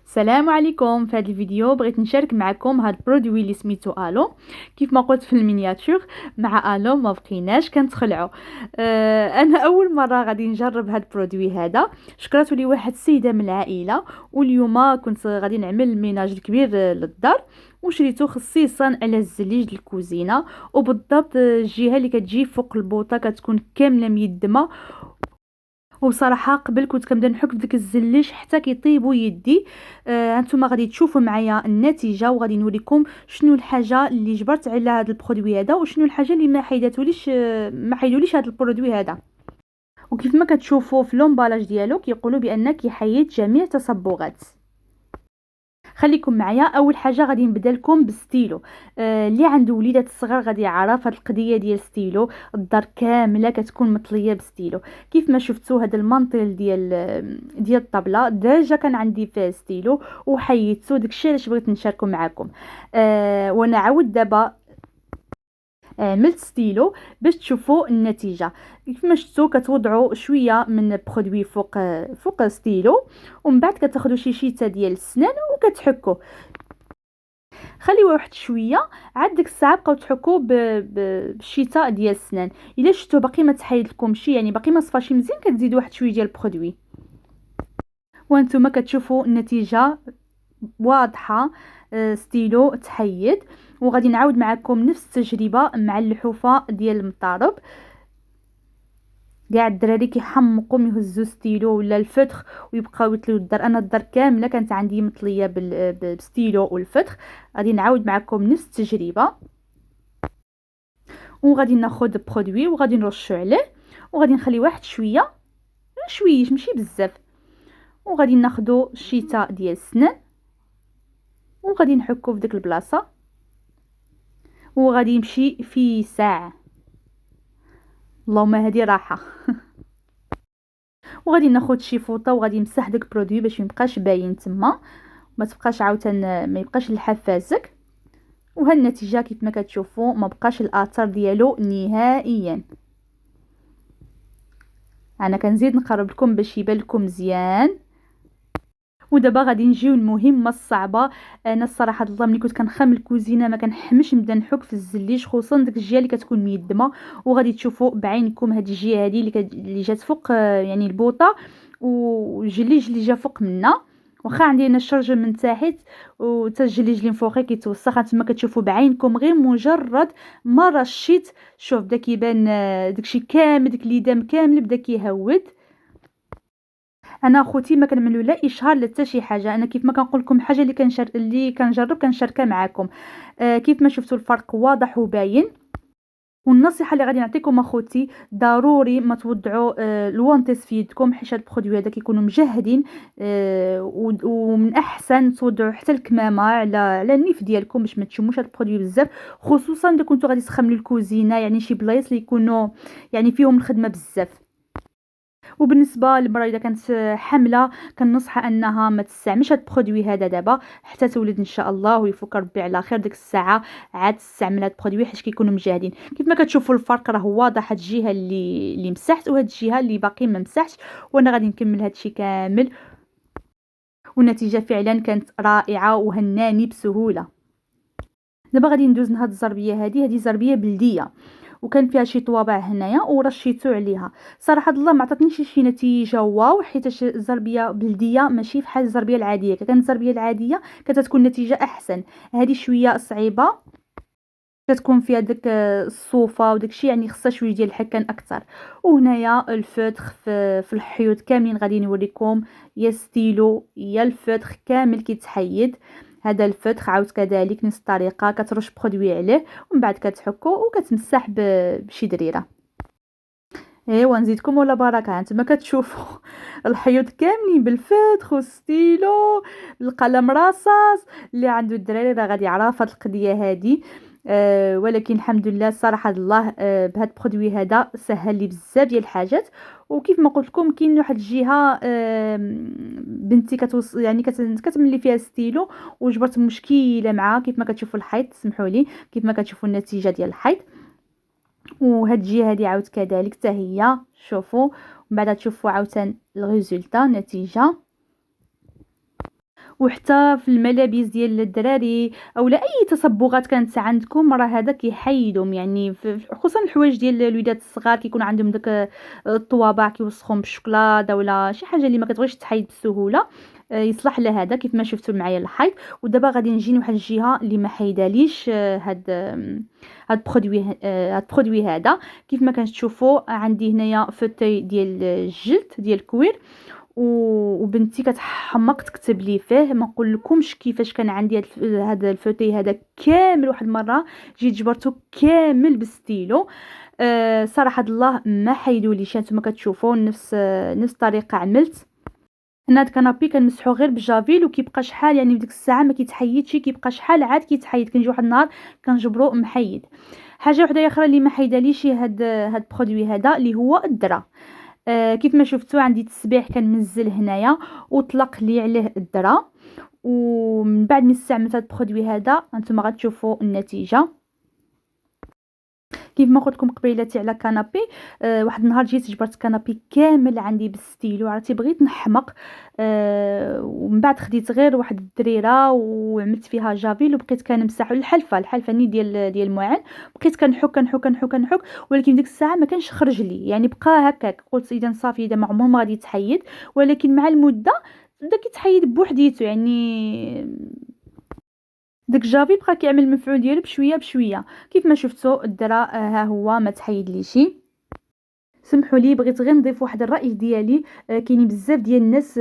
السلام عليكم. في هذا الفيديو بغيت نشارك معكم هذا البرودوي اللي سميتو الو. كيف ما قلت في المينياتور مع الو ما بقيناش كنتخلعوا. انا اول مره غادي نجرب هذا البرودوي هذا. شكرته لي واحد السيده من العائله، واليوم كنت غادي نعمل ميناج كبير للدار، وشريته خصيصا على الزليج الكوزينه، وبالضبط الجهه اللي كتجي فوق البوطه كتكون كامله ميدمه. وبصراحه قبل كنت كنبدا نحك في ديك الزليش حتى كيطيبوا يدي. هانتوما غادي تشوفوا معايا النتيجه، وغادي نوريكم شنو الحاجه اللي جبرت على هذا البرودوي هذا، وشنو الحاجه اللي ما حيدوليش هذا البرودوي هذا. وكيف ما كتشوفوا في لومبالاج ديالو كيقولوا بان كيحيد جميع التصبغات. خليكم معايا. اول حاجه غادي نبدا لكم بالستيلو. اللي عنده وليدات الصغار غادي يعرف هاد القضيه ديال ستيلو. الدار كامله كتكون مطليه بستيلو. كيف ما شفتوا هذا المانطيل ديال الطبله ديجا كان عندي فيه ستيلو وحيدته، داكشي علاش بغيت نشاركو معكم. وانا عاود دابا عملت ستيلو باش تشوفوا النتيجه. كيفما شفتوا كتوضعوا شويه من برودوي فوق ستيلو، ومن بعد كتاخذوا شي شيته ديال السنان وكتحكوا. خليوه واحد شويه، عاد ديك الساعه بقاو تحكوا بالشيته ديال السنان. الا شفتوا باقي ما تحيد لكمشي، يعني باقي ما صفاش مزيان، كتزيدوا واحد شويه ديال البرودوي. وانتم كتشوفوا النتيجه واضحه. ستيلو تحيد. وغادي نعاود معكم نفس التجربه مع اللحوفه ديال المطارب. كاع الدراري كيحمقوا يهزوا ستيلو ولا الفتخ ويبقاو يطليو الدار. انا الدار كامله كانت عندي مطليه بالستيلو والفتخ. غادي نعاود معكم نفس التجربه، وغادي ناخذ برودوي وغادي نرشو عليه، وغادي نخلي واحد شويه شويش ماشي بزاف، وغادي ناخذوا الشيته ديال السنان وغادي نحكو في ديك البلاصه، وغادي يمشي في ساعه. اللهم هذه راحه. وغادي ناخذ شي فوطه وغادي نمسح داك البرودوي باش ميبقاش باين تما، ما تبقاش عاوتاني ما يبقاش الحفازك. وها النتيجه كيف ما كتشوفوا ما بقاش الاثر ديالو نهائيا. انا كنزيد نقرب لكم باش يبان لكم مزيان. ودابا غادي نجيو المهمه الصعبه. انا الصراحه الله ملي كنت كنخدم الكوزينه ما كنحمش نبدا نحك في الزليج، خصوصا ديك الجهه اللي كتكون ميدمه. وغادي تشوفوا بعينكم هاد الجهه هذه اللي جات فوق، يعني البوطه والجليج اللي جا فوق منا. واخا عندي انا الشرجم من تحت وتا الجليج اللي فوقي كيتوسخ، نتوما كتشوفوا بعينكم غير مجرد ما رشيت. شوف بدا كيبان داكشي كامل، داك اليدام كامل بدا كيهود. انا اخوتي ما كنعملوا لا اشهار لا حتى شي حاجه. انا كيف ما كنقول لكم حاجه اللي كنجرب كنشاركها معكم. كيف ما شفتوا الفرق واضح وباين. والنصيحه اللي غادي نعطيكم اخوتي، ضروري ما توضعوا الوانتيس في يدكم، حيت هاد البرودوي هذا كيكونوا مجهدين. ومن احسن توضعوا حتى الكمامه على النيف ديالكم باش ما تشموش هاد البرودوي بزاف، خصوصا اذا كنتو غادي تخملوا الكوزينه، يعني شي بلايص اللي يكونوا يعني فيهم الخدمه بزاف. وبالنسبه للمراه اذا كانت حامله كنصحها انها ما تستعملش هذا البرودوي هذا دابا حتى تولد ان شاء الله ويفك ربي على خير. ديك الساعه عاد تستعمل هذا البرودوي حيت كيكونوا مجاهدين. كيف ما كتشوفوا الفرق راه واضح، هاد الجهه اللي مسحت وهاد الجهه اللي باقي ما مسحتش. وانا غادي نكمل هاد الشيء كامل. والنتيجه فعلا كانت رائعه وهناني بسهوله. دابا غادي ندوز لهاد الزربيه هذه زربيه بلديه، وكان فيها شي طوابع هنايا ورشيتو عليها. صراحه الله ما عطاتنيش شي نتيجه واو، حيت الزربيه بلديه ماشي بحال الزربيه العاديه. كانت الزربيه العاديه كتكون نتيجه احسن. هذه شويه صعيبه، كتكون فيها داك الصوفه وداك الشيء، يعني خصها شويه ديال الحكان اكثر. وهنايا الفتخ في الحيوط كاملين غادي نوريكم، يا ستيلو يا الفتخ كامل كيتحيد. هذا الفتخ عاود كذلك نفس الطريقه، كترش برودوي عليه ومن بعد كتحكو وكتمسح بشي دريره. ايوا نزيدكم ولا بركه. انتما كتشوفوا الحيوط كاملين بالفتخ والستيلو القلم رصاص. اللي عنده الدراري راه غادي يعرف هاد القضيه هادي. ولكن الحمد لله صراحه الله، بهاد البرودوي هذا سهل لي بزاف ديال الحاجات. وكيف ما قلت لكم كاين واحد الجهه بنتي يعني كتملي فيها ستيلو وجبرت مشكله معها. كيف ما كتشوفوا الحيط، سمحوا لي، كيف ما كتشوفوا النتيجه ديال الحيط. وهاد الجهه هادي عاود كذلك حتى هي شوفوا، ومن بعد تشوفوا عاوتاني الريزولطا النتيجه. وحتى في الملابس ديال الدراري اولا اي تصبغات كانت عندكم راه هذا كيحيدهم، يعني خصوصا الحوايج ديال الوليدات الصغار كيكون عندهم داك الطوابع كيوسخهم بالشوكولاته ولا شي حاجه اللي ما كتبغيش تحيد بسهوله. يصلح لهذا كيف ما شفتوا معايا الحيط. ودابا غادي نجي لواحد الجهه اللي ما حيداليش هاد البرودوي هذا. كيف ما كتشوفوا عندي هنايا فوتاي ديال الجلد ديال الكوير، وبنتي كتحمق تكتب لي فيه. ما نقول لكمش كيفاش كان عندي هذا الفوتاي هذا كامل. واحد المره جيت جبرته كامل بالستيلو. صراحه الله ما حيدوليش. انتما كتشوفوا نفس الطريقه عملت. هنا هاد الكنابي كنمسحو غير بالجافيل وكيبقى شحال، يعني في ديك الساعه ما كيتحيدش، كيبقى شحال عاد كيتحيد. كنجي واحد النهار كنجبرو محيد. حاجه وحده اخرى اللي ما حيداليش هاد البرودوي هذا اللي هو الذره. كيف ما شفتوا عندي تسبيح كنمزل هنايا وطلق لي عليه الذره. ومن بعد ما استعملت هاد البرودوي هذا انتم غتشوفوا النتيجه. كيف ما قلت لكم قبيلتي على كنابي. واحد النهار جيت جبرت كنابي كامل عندي بالستيلو، عرفتي بغيت نحمق. ومن بعد خديت غير واحد الدريره وعملت فيها جافيل وبقيت كنمسح الحلفه ني ديال المعان. بقيت كنحك ولكن ديك الساعه ما كانش خرج لي، يعني بقى هكاك. قلت اذا صافي اذا ما عمره ما غادي يتحيد. ولكن مع المده بدا كيتحيد بوحديته، يعني داك جافي بقى كيعمل المفعول ديالو بشويه بشويه. كيف ما شفتوا الدرا ها هو ما تحيد ليشي. سمحوا لي بغيت غير نضيف واحد الراي ديالي. كاينين بزاف ديال الناس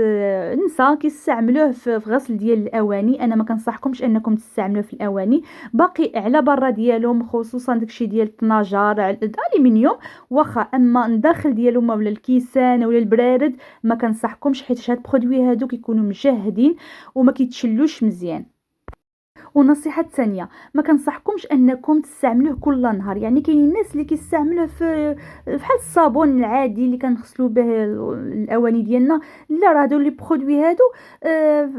نساء كيستعملوه في غسل ديال الاواني. انا ما كنصحكمش انكم تستعملوه في الاواني باقي على برا ديالهم، خصوصا داكشي ديال الطناجر الالومنيوم واخا. اما الداخل ديالهم ولا الكيسان ولا البرارد ما كنصحكمش، حيت هاد البرودوي هادو كيكونوا مجهدين وما كيتشلوش مزيان. ونصيحه ثانيه، ما كنصحكمش انكم تستعملوه كل نهار. يعني كاين الناس اللي كيستعملوه في بحال الصابون العادي اللي كنغسلوا به الاواني ديالنا. لا، راه هادو لي برودوي هادو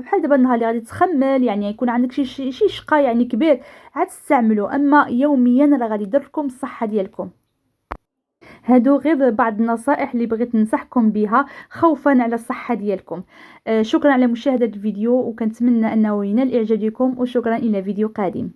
بحال دابا النهار اللي غادي تخمل، يعني يكون عندك شي شقه يعني كبير عاد تستعملوه. اما يوميا راه غادي يضر لكم الصحه ديالكم. هادو غير بعض النصائح اللي بغيت ننصحكم بها خوفا على الصحة ديالكم. شكرا على مشاهدة الفيديو، وكنتمنى انه ينال اعجابكم، وشكرا الى فيديو قادم.